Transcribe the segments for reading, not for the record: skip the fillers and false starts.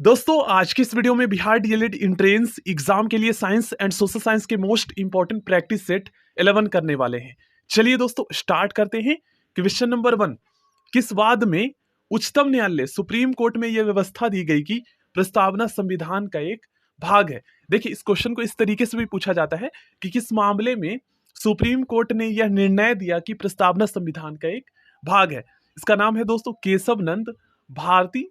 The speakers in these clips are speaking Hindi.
दोस्तों आज की इस वीडियो में बिहार डीएलएड एंट्रेंस एग्जाम के लिए साइंस एंड सोशल साइंस के मोस्ट इंपॉर्टेंट प्रैक्टिस सेट 11 करने वाले हैं। चलिए दोस्तों स्टार्ट करते हैं। क्वेश्चन नंबर 1, किस वाद में उच्चतम न्यायालय सुप्रीम कोर्ट में यह व्यवस्था दी गई कि प्रस्तावना संविधान का एक भाग है। देखिए इस क्वेश्चन को इस तरीके से भी पूछा जाता है कि किस मामले में सुप्रीम कोर्ट ने यह निर्णय दिया कि प्रस्तावना संविधान का एक भाग है। इसका नाम है दोस्तों केशव नंद भारती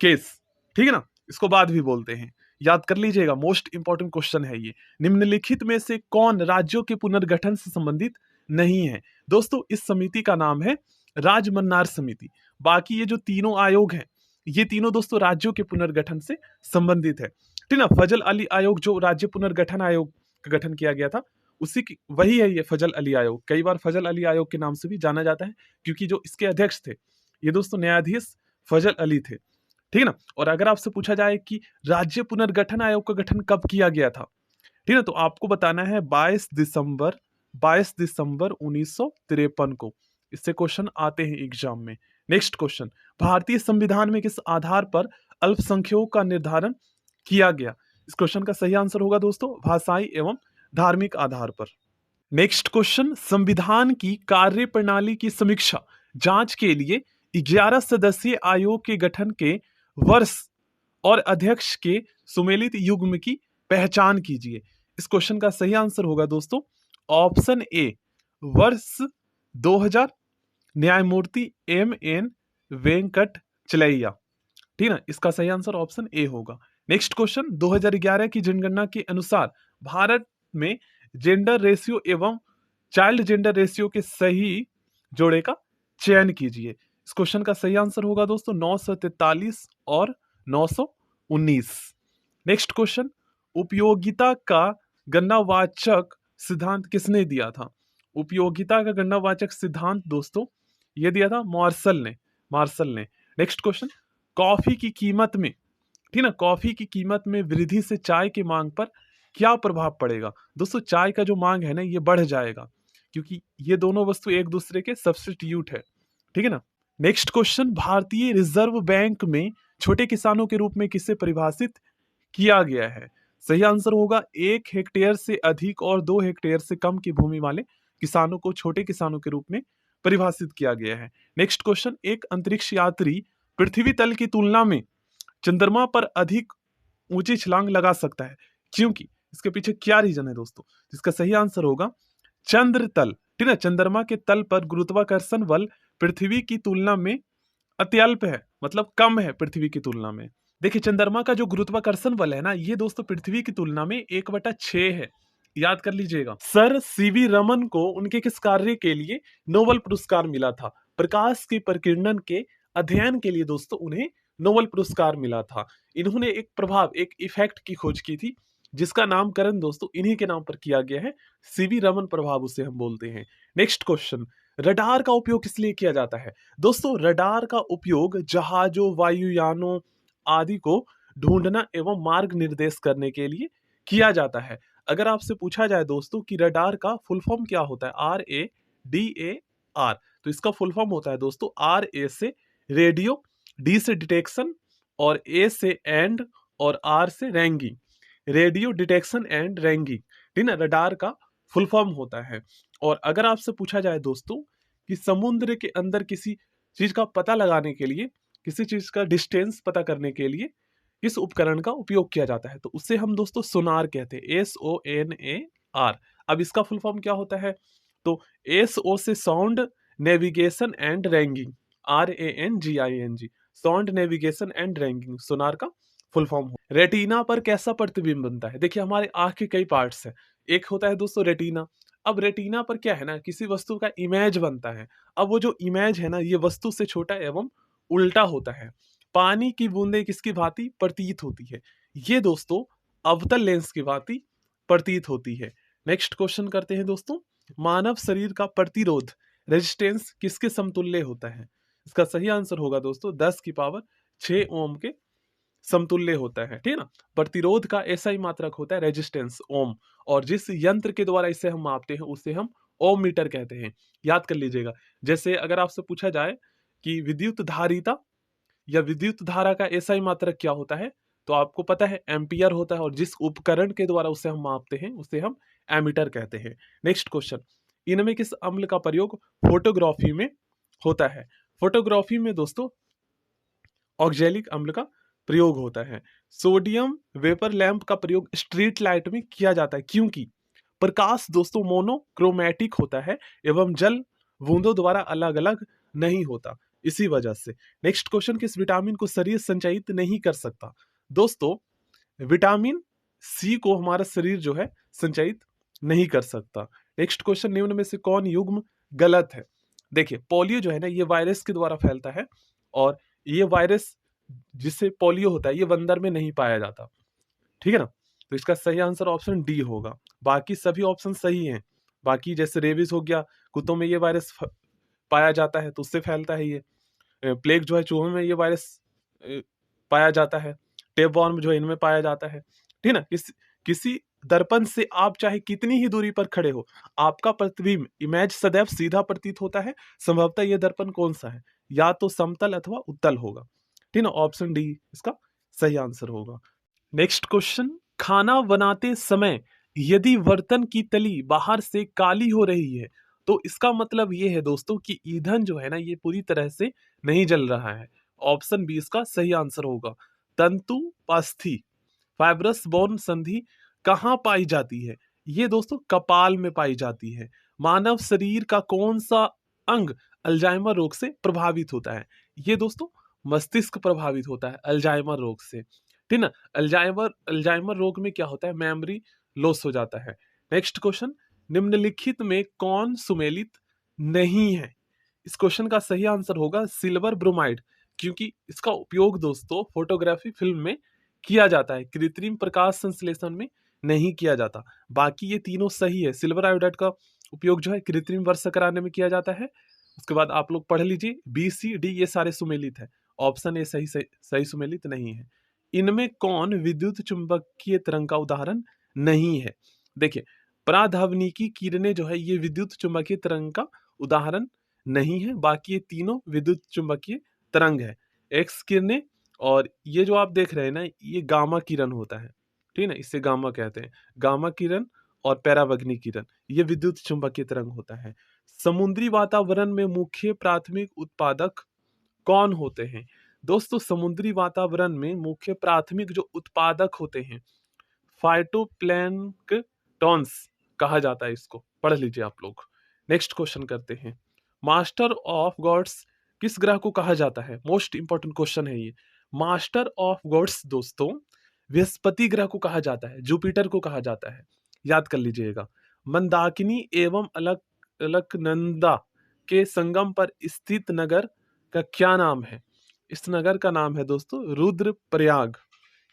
केस, ठीक है ना। इसको बाद भी बोलते हैं, याद कर लीजिएगा, मोस्ट इंपॉर्टेंट क्वेश्चन है ये। निम्नलिखित में से कौन राज्यों के पुनर्गठन से संबंधित नहीं है? दोस्तों इस समिति का नाम है राजमन्नार समिति। बाकी ये जो तीनों आयोग हैं ये तीनों दोस्तों राज्यों के पुनर्गठन से संबंधित है, ठीक ना। फजल अली आयोग जो राज्य पुनर्गठन आयोग का गठन किया गया था उसी की वही है ये फजल अली आयोग। कई बार फजल अली आयोग के नाम से भी जाना जाता है क्योंकि जो इसके अध्यक्ष थे ये दोस्तों न्यायाधीश फजल अली थे, ठीक है ना। और अगर आपसे पूछा जाए कि राज्य पुनर्गठन आयोग का गठन कब किया गया था, ठीक है, तो आपको बताना है 22 दिसंबर 1953 को। इससे क्वेश्चन आते हैं एग्जाम में। नेक्स्ट क्वेश्चन, भारतीय संविधान में किस आधार पर अल्पसंख्यकों का निर्धारण किया गया? इस क्वेश्चन का सही आंसर होगा दोस्तों भाषाई एवं धार्मिक आधार पर। नेक्स्ट क्वेश्चन, संविधान की कार्य प्रणाली की समीक्षा जांच के लिए 11 सदस्यीय आयोग के गठन के वर्ष और अध्यक्ष के सुमेलित युग्म की पहचान कीजिए। इस क्वेश्चन का सही आंसर होगा दोस्तों ऑप्शन ए, वर्ष 2000, न्यायमूर्ति एम.एन. वेंकट चलैया, ठीक ना। इसका सही आंसर ऑप्शन ए होगा। नेक्स्ट क्वेश्चन, 2011 की जनगणना के अनुसार भारत में जेंडर रेशियो एवं चाइल्ड जेंडर रेशियो के सही जोड़े का चयन कीजिए। इस क्वेश्चन का सही आंसर होगा दोस्तों 943 और 919। नेक्स्ट क्वेश्चन, उपयोगिता का गणनावाचक सिद्धांत किसने दिया था? उपयोगिता का गणनावाचक सिद्धांत दोस्तों ये दिया था मार्शल ने। नेक्स्ट क्वेश्चन, कॉफी की कीमत में, ठीक ना, कॉफी की कीमत में वृद्धि से चाय की मांग पर क्या प्रभाव पड़ेगा? दोस्तों चाय का जो मांग है ना ये बढ़ जाएगा क्योंकि ये दोनों वस्तु एक दूसरे के सब्स्टिट्यूट है, ठीक है ना। नेक्स्ट क्वेश्चन, भारतीय रिजर्व बैंक में छोटे किसानों के रूप में किसे परिभाषित किया गया है? सही आंसर होगा 1 हेक्टेयर से अधिक और 2 हेक्टेयर से कम की भूमि वाले किसानों को छोटे किसानों के रूप में परिभाषित किया गया है। नेक्स्ट क्वेश्चन, एक अंतरिक्ष यात्री पृथ्वी तल की तुलना में चंद्रमा पर अधिक ऊंची छलांग लगा सकता है क्योंकि इसके पीछे क्या रीजन है दोस्तों? जिसका सही आंसर होगा चंद्र तल, ठीक है। चंद्रमा के तल पर गुरुत्वाकर्षण बल पृथ्वी की तुलना में अत्यल्प है, मतलब कम है पृथ्वी की तुलना में। देखिए चंद्रमा का जो गुरुत्वाकर्षण बल है ना ये दोस्तों पृथ्वी की तुलना में 1/6 है, याद कर लीजिएगा। सर सीवी रमन को उनके किस कार्य के लिए नोबेल पुरस्कार मिला था? प्रकाश के प्रकीर्णन के अध्ययन के लिए दोस्तों उन्हें नोबेल पुरस्कार मिला था। इन्होंने एक प्रभाव, एक इफेक्ट की खोज की थी जिसका नामकरण दोस्तों इन्हीं के नाम पर किया गया है, सीवी रमन प्रभाव उसे हम बोलते हैं। नेक्स्ट क्वेश्चन, रडार का उपयोग किस लिए किया जाता है? दोस्तों रडार का उपयोग जहाजों, वायुयानों आदि को ढूंढना एवं मार्ग निर्देश करने के लिए किया जाता है। अगर आपसे पूछा जाए दोस्तों कि रडार का फुल फॉर्म क्या होता है, RADAR, तो इसका फुल फॉर्म होता है दोस्तों RA से रेडियो, D से डिटेक्शन और A से एंड और R से ragging, radio detection and ragging, ठीक ना, रडार का फुल फॉर्म होता है। और अगर आपसे पूछा जाए दोस्तों कि समुद्र के अंदर किसी चीज का पता लगाने के लिए, किसी चीज का डिस्टेंस पता करने के लिए किस उपकरण का उपयोग किया जाता है, तो उसे हम दोस्तों सोनार कहते हैं, SONAR। अब इसका फुल फॉर्म क्या होता है? तो SO से sound navigation and ranging, RANGING, sound navigation and ranging sonar का फुल फॉर्म हो। रेटिना पर कैसा प्रतिबिंब बनता है? देखिए हमारे आंख के कई पार्ट्स हैं, एक होता है दोस्तों रेटिना। अब रेटिना पर क्या है ना, किसी वस्तु का इमेज बनता है। अब वो जो इमेज है ना ये वस्तु से छोटा एवं उल्टा होता है। पानी की बूंदें किसकी भांति प्रतीत होती है? ये दोस्तों अवतल लेंस की भांति प्रतीत होती है। नेक्स्ट क्वेश्चन करते हैं दोस्तों, मानव शरीर का प्रतिरोध रेजिस्टेंस किसके समतुल्य होता है? इसका सही आंसर होगा दोस्तों 10⁶ ओम के समतुल्य होता है, ठीक है ना। प्रतिरोध का ऐसा ही मात्रक होता है रेजिस्टेंस, ओम, और जिस यंत्र के द्वारा इसे हम मापते हैं उसे हम ओम मीटर कहते हैं, याद कर लीजिएगा। जैसे अगर आपसे पूछा जाए कि विद्युत धारिता या विद्युत धारा का एसआई मात्रक क्या होता है? तो आपको पता है एम्पियर होता है, और जिस उपकरण के द्वारा उसे हम मापते हैं उसे हम एमीटर कहते हैं। नेक्स्ट क्वेश्चन, इनमें किस अम्ल का प्रयोग फोटोग्राफी में होता है? फोटोग्राफी में दोस्तों ऑक्जेलिक अम्ल का प्रयोग होता है। सोडियम वेपर लैंप का प्रयोग स्ट्रीट लाइट में किया जाता है, क्योंकि प्रकाश दोस्तों मोनोक्रोमैटिक होता है एवं जल बूंदों द्वारा अलग अलग नहीं होता, इसी वजह से। नेक्स्ट क्वेश्चन, किस विटामिन को शरीर संचयित नहीं कर सकता? दोस्तों विटामिन सी को हमारा शरीर जो है संचयित नहीं कर सकता। नेक्स्ट क्वेश्चन, निम्न में से कौन युग्म गलत है? देखिए पोलियो जो है ना ये वायरस के द्वारा फैलता है, और ये वायरस जिससे पोलियो होता है ये बंदर में नहीं पाया जाता, ठीक है ना। तो इसका सही आंसर ऑप्शन डी होगा। बाकी सभी ऑप्शन सही हैं। बाकी जैसे रेबीज हो गया, कुत्तों में ये वायरस पाया जाता है तो उससे फैलता है ये। प्लेग जो है चूहों में ये वायरस पाया जाता है। टेपवॉर्म जो है इनमें पाया जाता है, ठीक है ना। किसी दर्पण से आप चाहे कितनी ही दूरी पर खड़े हो, आपका प्रतिबिंब इमेज सदैव सीधा प्रतीत होता है। संभवतः ये दर्पण कौन सा है? या तो समतल अथवा उत्तल होगा, ठीक है ना। ऑप्शन डी इसका सही आंसर होगा। नेक्स्ट क्वेश्चन, खाना बनाते समय यदि बर्तन की तली बाहर से काली हो रही है तो इसका मतलब ये है दोस्तों कि ईंधन जो है ना ये पूरी तरह से नहीं जल रहा है। ऑप्शन बी इसका सही आंसर होगा। तंतु पास्थी फाइब्रस बोन संधि कहाँ पाई जाती है? ये दोस्तों कपाल में पाई जाती है। मानव शरीर का कौन सा अंग अल्जाइमर रोग से प्रभावित होता है? ये दोस्तों मस्तिष्क प्रभावित होता है अल्जाइमर रोग से, ठीक ना। अल्जाइमर रोग में क्या होता है? मेमोरी लॉस हो जाता है। नेक्स्ट क्वेश्चन, निम्नलिखित में कौन सुमेलित नहीं है? इस क्वेश्चन का सही आंसर होगा सिल्वर ब्रोमाइड, क्योंकि इसका उपयोग दोस्तों फोटोग्राफी फिल्म में किया जाता है, कृत्रिम प्रकाश संश्लेषण में नहीं किया जाता। बाकी ये तीनों सही है। सिल्वर आयोडाइड का उपयोग जो है कृत्रिम वर्षा कराने में किया जाता है। उसके बाद आप लोग पढ़ लीजिए बी सी डी ये सारे सुमेलित है। ऑप्शन ए सही सुमेलित नहीं है। इनमें कौन विद्युत चुंबकीय तरंग का उदाहरण नहीं है? देखिए पराधावनिकी किरणें जो है ये विद्युत चुंबकीय तरंग का उदाहरण नहीं है। बाकी ये तीनों विद्युत चुंबकीय तरंग है। एक्स किरणें और ये जो आप देख रहे हैं ना ये गामा किरण होता है, ठीक है ना, इससे गामा कहते हैं। गामा किरण और पैरावग्नि किरण ये विद्युत चुंबकीय तरंग होता है। समुद्री वातावरण में मुख्य प्राथमिक उत्पादक कौन होते हैं? दोस्तों समुद्री वातावरण में मुख्य प्राथमिक जो उत्पादक होते हैं फाइटोप्लैंक्टन्स कहा जाता है, इसको पढ़ लीजिए आप लोग। नेक्स्ट क्वेश्चन करते हैं, मास्टर ऑफ गॉड्स किस ग्रह को कहा जाता है? मोस्ट इंपॉर्टेंट क्वेश्चन है ये। मास्टर ऑफ गॉड्स दोस्तों बृहस्पति ग्रह को कहा जाता है, जुपिटर को कहा जाता है, याद कर लीजिएगा। मंदाकिनी एवं अलकनंदा के संगम पर स्थित नगर का क्या नाम है? इस नगर का नाम है दोस्तों रुद्रप्रयाग,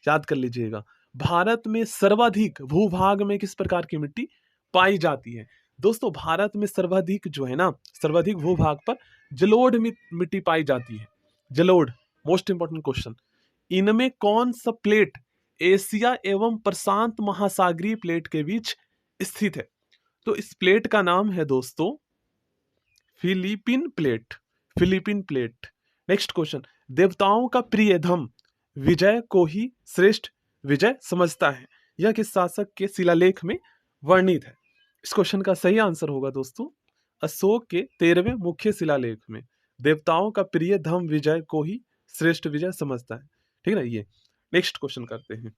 याद कर लीजिएगा। भारत में सर्वाधिक भूभाग में किस प्रकार की मिट्टी पाई जाती है? दोस्तों भारत में सर्वाधिक जो है ना सर्वाधिक भूभाग पर जलोढ़ मिट्टी पाई जाती है। जलोढ़ मोस्ट इंपॉर्टेंट क्वेश्चन। इनमें कौन सा प्लेट एशिया एवं प्रशांत महासागरीय प्लेट के बीच स्थित है? तो इस प्लेट का नाम है दोस्तों Philippine plate, Philippine plate. Next question, देवताओं का प्रिय धम विजय को ही श्रेष्ठ विजय समझता है, यह किस शासक के शिलालेख में वर्णित है? इस क्वेश्चन का सही आंसर होगा दोस्तों अशोक के 13वें मुख्य शिलालेख में। देवताओं का प्रिय धम विजय को ही श्रेष्ठ विजय समझता है, ठीक है ना। ये नेक्स्ट क्वेश्चन करते हैं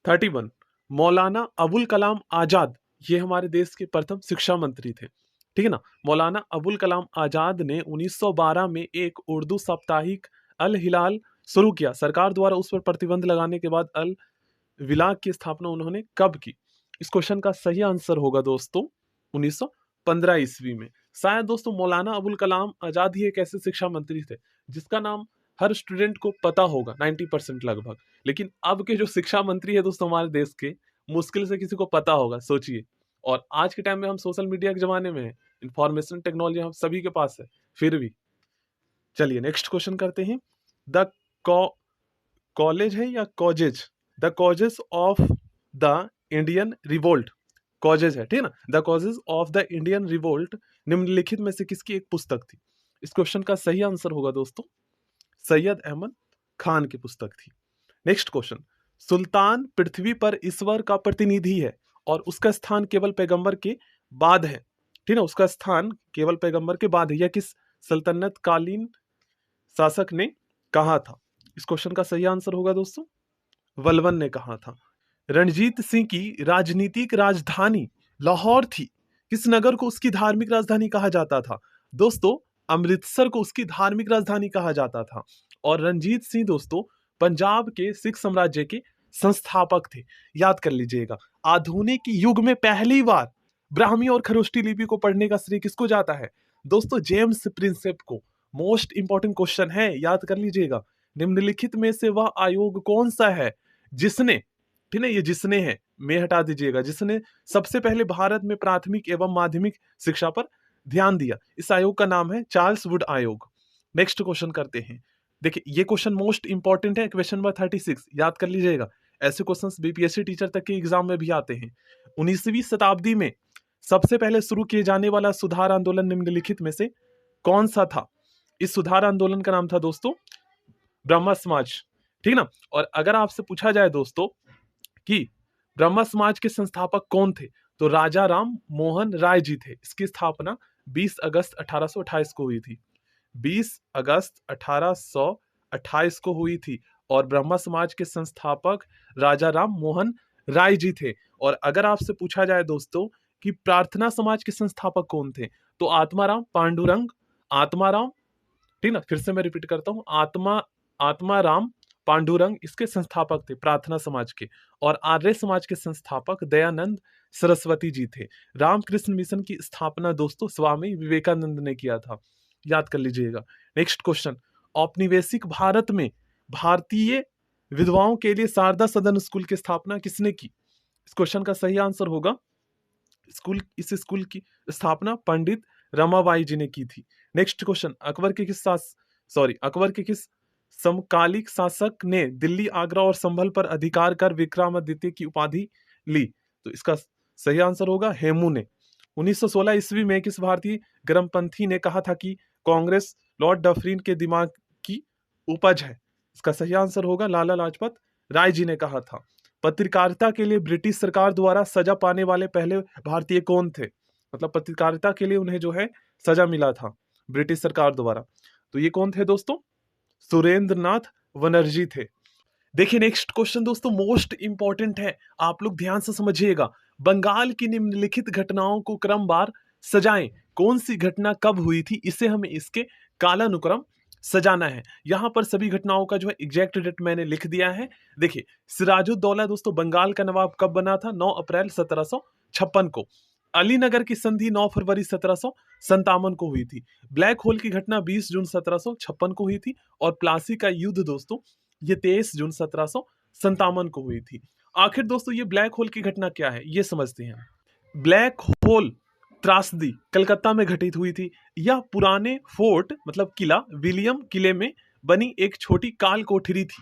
31, मौलाना अबुल कलाम आजाद ये हमारे देश के प्रथम शिक्षा मंत्री थे, ठीक है ना। मौलाना अबुल कलाम आजाद ने 1912 में एक उर्दू साप्ताहिक अल हिलाल शुरू किया। सरकार द्वारा उस पर प्रतिबंध लगाने के बाद अल विलाग की स्थापना उन्होंने कब की? इस क्वेश्चन का सही आंसर होगा दोस्तों 1915 ईस्वी में। शायद दोस्तों मौलाना अबुल कलाम आजाद ही एक ऐसे शिक्षा मंत्री थे जिसका नाम हर स्टूडेंट को पता होगा 90% लगभग। लेकिन अब के जो शिक्षा मंत्री है दोस्तों हमारे देश के, मुश्किल से किसी को पता होगा, सोचिए। और आज के टाइम में हम सोशल मीडिया के जमाने में हैं, इंफॉर्मेशन टेक्नोलॉजी हम सभी के पास है, फिर भी। चलिए नेक्स्ट क्वेश्चन करते हैं। द कॉलेज है या causes? The causes of the Indian revolt, causes है, ठीक है ना। The causes of the Indian revolt निम्नलिखित में से किसकी एक पुस्तक थी? इस क्वेश्चन का सही आंसर होगा दोस्तों सैयद अहमद खान की पुस्तक थी। नेक्स्ट क्वेश्चन, सुल्तान पृथ्वी पर ईश्वर का प्रतिनिधि है और उसका स्थान केवल पैगंबर के बाद है। ठीक है, उसका स्थान केवल पैगंबर के बाद है। यह किस सल्तनत कालीन शासक ने कहा था? इस क्वेश्चन का सही आंसर होगा दोस्तों बलबन ने कहा था। रणजीत सिंह की राजनीतिक राजधानी लाहौर थी। किस नगर को उसकी धार्मिक राजधानी कहा जाता था? दोस्तों अमृतसर को उसकी धार्मिक राजधानी कहा जाता था। और रणजीत सिंह दोस्तों पंजाब के सिख साम्राज्य के संस्थापक थे। याद कर लीजिएगा, आधुनिक युग में पहली बार ब्राह्मी और खरोष्टी लिपि को पढ़ने का श्रेय किसको जाता है? दोस्तों जेम्स प्रिंसेप को। मोस्ट इंपॉर्टेंट क्वेश्चन है, याद कर लीजिएगा। निम्नलिखित में से वह आयोग कौन सा है जिसने, ठीक है, ये जिसने है में हटा दीजिएगा, जिसने सबसे पहले भारत में प्राथमिक एवं माध्यमिक शिक्षा पर ध्यान दिया? इस आयोग का नाम है चार्ल्स वुड आयोग। नेक्स्ट क्वेश्चन करते हैं। देखिए ये क्वेश्चन मोस्ट इंपॉर्टेंट है, क्वेश्चन नंबर 36, याद कर लीजिएगा। ऐसे क्वेश्चंस बीपीएससी टीचर तक के एग्जाम में भी आते हैं। 19वीं शताब्दी में सबसे पहले शुरू किए जाने वाला सुधार आंदोलन निम्नलिखित में से कौन सा था? इस सुधार आंदोलन का नाम था दोस्तों ब्रह्म समाज। ठीक ना। और अगर आपसे पूछा जाए दोस्तों कि ब्रह्म समाज के संस्थापक कौन थे, तो राजा राम मोहन राय जी थे। इसकी स्थापना 20 अगस्त 1828 को हुई थी। 20 अगस्त 1828 को हुई थी। और ब्रह्म समाज के संस्थापक राजा राम मोहन राय जी थे। और अगर आपसे पूछा जाए दोस्तों कि प्रार्थना समाज के संस्थापक कौन थे, तो आत्माराम पांडुरंग, आत्माराम, ठीक ना, फिर से मैं रिपीट करता हूं, आत्माराम पांडुरंग इसके संस्थापक थे प्रार्थना समाज के। और आर्य समाज के संस्थापक दयानंद सरस्वती जी थे। रामकृष्ण मिशन की स्थापना दोस्तों स्वामी विवेकानंद ने किया था। याद कर लीजिएगा। नेक्स्ट क्वेश्चन, औपनिवेशिक भारत में भारतीय विधवाओं के लिए शारदा सदन स्कूल की स्थापना किसने की? इस क्वेश्चन का सही आंसर होगा इस स्कूल की स्थापना पंडित रमाबाई जी ने की थी। नेक्स्ट क्वेश्चन, अकबर के किस समकालिक शासक ने दिल्ली, आगरा और संभल पर अधिकार कर विक्रमादित्य की उपाधि ली? तो इसका सही आंसर होगा हेमू ने। 1916 ईस्वी में किस भारतीय गर्मपंथी ने कहा था कि कांग्रेस लॉर्ड डफरिन के दिमाग की उपज है? इसका सही आंसर होगा लाला लाजपत राय जी ने कहा था। पत्रकारिता के लिए ब्रिटिश सरकार द्वारा सजा पाने वाले पहले भारतीय कौन थे? मतलब पत्रकारिता के लिए उन्हें जो है सजा मिला था ब्रिटिश सरकार द्वारा, तो ये कौन थे दोस्तों? सुरेंद्र नाथ बनर्जी थे। देखिए नेक्स्ट क्वेश्चन दोस्तों मोस्ट इंपॉर्टेंट है, आप लोग ध्यान से समझिएगा। बंगाल की निम्नलिखित घटनाओं को क्रमवार सजाएं। कौन सी घटना कब हुई थी, इसे हमें इसके कालानुक्रम सजाना है। यहां पर सभी घटनाओं का जो है एग्जैक्ट डेट मैंने लिख दिया है। देखिए सिराजुद्दौला दोस्तों बंगाल का नवाब कब बना था? 9 अप्रैल 1756 को। अलीनगर की संधि 9 फरवरी 1757 को हुई थी। ब्लैक होल की घटना 20 जून 1756 को हुई थी। और प्लासी का युद्ध दोस्तों ये 23 जून 1757 को हुई थी। आखिर दोस्तों ये ब्लैक होल की घटना क्या है, ये समझते हैं। ब्लैक होल त्रासदी कलकत्ता में घटित हुई थी। यह पुराने फोर्ट मतलब किला विलियम किले में बनी एक छोटी काल कोठरी थी।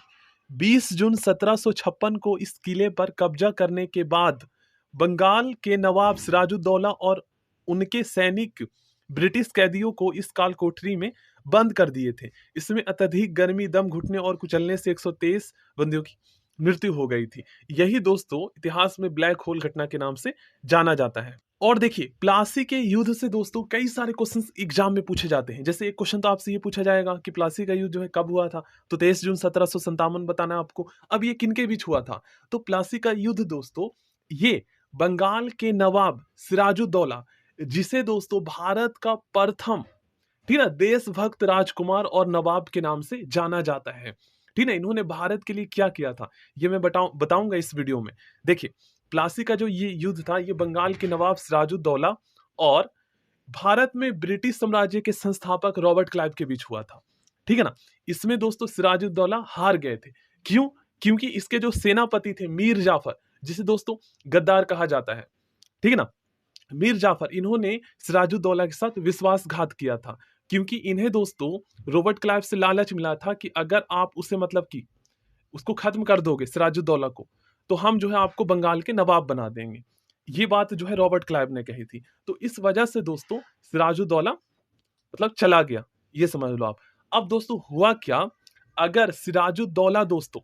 20 जून 1756 को इस किले पर कब्जा करने के बाद बंगाल के नवाब सिराजुद्दौला और उनके सैनिक ब्रिटिश कैदियों को इस काल कोठरी में बंद कर दिए थे। इसमें अत्यधिक गर्मी, दम घुटने और कुचलने से 123 बंदियों की मृत्यु हो गई थी। यही दोस्तों इतिहास में ब्लैक होल घटना के नाम से जाना जाता है। और देखिए प्लासी के युद्ध से दोस्तों कई सारे क्वेश्चंस एग्जाम में पूछे जाते हैं। जैसे एक क्वेश्चन तो आपसे ये पूछा जाएगा कि प्लासी का युद्ध जो है कब हुआ था, तो 23 जून 1757 बताना है आपको। अब ये किनके बीच हुआ था? तो प्लासी का युद्ध दोस्तों ये बंगाल के नवाब सिराजुद्दौला, जिसे दोस्तों भारत का प्रथम, ठीक है, देशभक्त राजकुमार और नवाब के नाम से जाना जाता है। ठीक है, इन्होंने भारत के लिए क्या किया था ये मैं बताऊंगा इस वीडियो में। देखिए प्लासी का जो ये युद्ध था ये बंगाल के नवाब सिराजुद्दौला और भारत में ब्रिटिश साम्राज्य के संस्थापक रॉबर्ट क्लाइव के बीच हुआ था। ठीक है ना। इसमें दोस्तों सिराजुद्दौला हार गए थे। क्यों? क्योंकि इसके जो सेनापति थे मीर जाफर, जिसे दोस्तों गद्दार कहा जाता है, ठीक है ना, मीर जाफर, इन्होंने सिराजुद्दौला के साथ विश्वासघात किया था। क्योंकि इन्हें दोस्तों रॉबर्ट क्लाइव से लालच मिला था कि अगर आप उसे मतलब कि उसको खत्म कर दोगे सिराजुद्दौला को, तो हम जो है आपको बंगाल के नवाब बना देंगे। ये बात जो है रॉबर्ट क्लाइव ने कही थी। तो इस वजह से दोस्तों सिराजुद्दौला मतलब चला गया ये समझ लो आप। अब दोस्तों हुआ क्या, अगर सिराजुद्दौला दोस्तों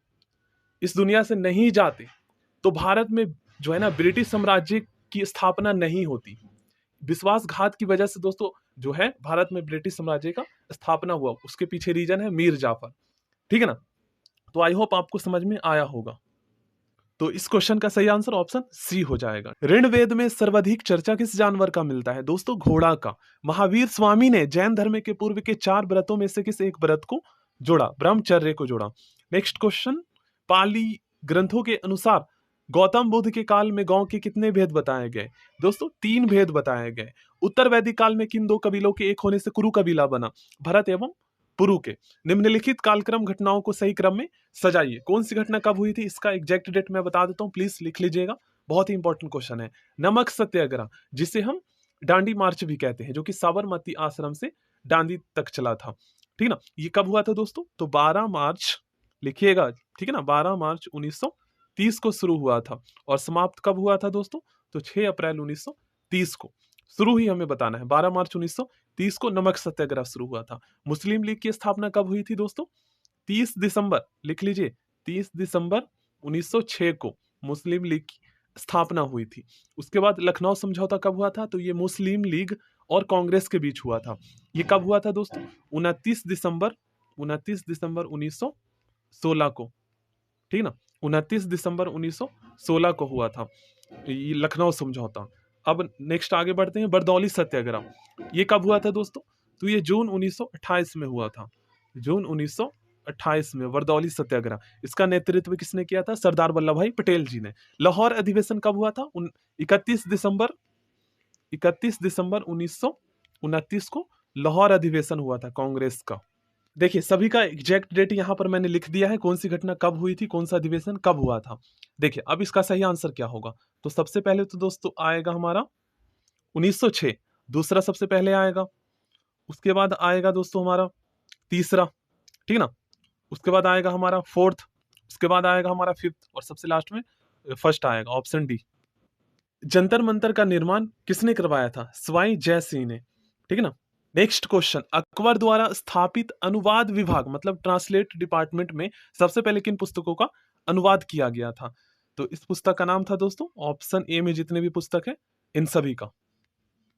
इस दुनिया से नहीं जाते तो भारत में जो है ना ब्रिटिश साम्राज्य की स्थापना नहीं होती। विश्वासघात की वजह से दोस्तों जो है भारत में ब्रिटिश साम्राज्य का स्थापना हुआ, उसके पीछे रीजन है मीर जाफर। ठीक है ना। तो आई होप आपको समझ में आया होगा। तो इस क्वेश्चन का सही आंसर ऑप्शन सी हो जाएगा। ऋग्वेद में सर्वाधिक चर्चा किस जानवर का मिलता है दोस्तों? घोड़ा का। महावीर स्वामी ने जैन धर्म के पूर्व के 4 व्रतों में से किस एक व्रत को जोड़ा? ब्रह्मचर्य को जोड़ा। नेक्स्ट क्वेश्चन, पाली ग्रंथों के अनुसार गौतम बुद्ध के काल में गांव के कितने भेद बताए गए? दोस्तों 3 भेद बताए गए। उत्तर वैदिक काल में किन 2 कबीलों के एक होने से कुरु कबीला बना? भरत एवं पुरु के। निम्नलिखित कालक्रम घटनाओं को सही क्रम में सजाइए। कौन सी घटना कब हुई थी? इसका एग्जैक्ट डेट मैं बता देता हूँ, प्लीज लिख लीजिएगा, बहुत ही इंपॉर्टेंट क्वेश्चन है। नमक सत्याग्रह, जिसे हम डांडी मार्च भी कहते हैं, जो कि साबरमती आश्रम से डांडी तक चला था। ठीक ना। ये कब हुआ था दोस्तों? तो 12 मार्च लिखिएगा, ठीक है ना, 12 मार्च 1930 को शुरू हुआ था। और समाप्त कब हुआ था दोस्तों? तो 6 अप्रैल 1930 को। शुरू ही हमें बताना है, 12 मार्च 1930 को नमक सत्याग्रह शुरू हुआ था। मुस्लिम लीग की स्थापना कब हुई थी दोस्तों? 30 दिसंबर, लिख लीजिए, 30 दिसंबर 1906 को मुस्लिम लीग की स्थापना हुई थी। उसके बाद लखनऊ समझौता कब हुआ था? तो ये मुस्लिम लीग और कांग्रेस के बीच हुआ था। ये कब हुआ था दोस्तों? 29 दिसंबर 1916 को। ठीक ना, 29 दिसंबर 1916 को हुआ था ये लखनऊ समझौता। अब नेक्स्ट आगे बढ़ते हैं, बरदौली सत्याग्रह। ये कब हुआ था दोस्तों? तो ये जून 1928 में हुआ था। जून 1928 में बरदौली सत्याग्रह। इसका नेतृत्व किसने किया था? सरदार वल्लभ भाई पटेल जी ने। लाहौर अधिवेशन कब हुआ था? 31 दिसंबर 1929 को लाहौर अधिवेशन हुआ था कांग्रेस का। देखिए सभी का एग्जैक्ट डेट यहां पर मैंने लिख दिया है, कौन सी घटना कब हुई थी, कौन सा अधिवेशन कब हुआ था। देखिए अब इसका सही आंसर क्या होगा? तो सबसे पहले तो दोस्तों आएगा हमारा 1906, दूसरा सबसे पहले आएगा। उसके बाद आएगा दोस्तों हमारा तीसरा, ठीक ना। उसके बाद आएगा हमारा फोर्थ, उसके बाद आएगा हमारा फिफ्थ, और सबसे लास्ट में फर्स्ट आएगा, ऑप्शन डी। जंतर मंतर का निर्माण किसने करवाया था? सवाई जय सिंह ने। ठीक है ना। नेक्स्ट क्वेश्चन, अकबर द्वारा स्थापित अनुवाद विभाग मतलब ट्रांसलेट डिपार्टमेंट में सबसे पहले किन पुस्तकों का अनुवाद किया गया था? तो इस पुस्तक का नाम था दोस्तों, ऑप्शन ए में जितने भी पुस्तक है इन सभी का।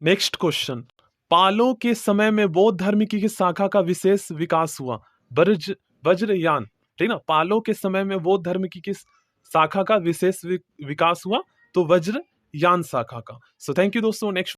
नेक्स्ट क्वेश्चन, पालों के समय में बौद्ध धर्म की किस शाखा का विशेष विकास हुआ? वज्रयान। ठीक ना। पालों के समय में बौद्ध धर्म की किस शाखा का विशेष विकास हुआ? तो वज्रयान शाखा का। सो थैंक यू दोस्तों। नेक्स्ट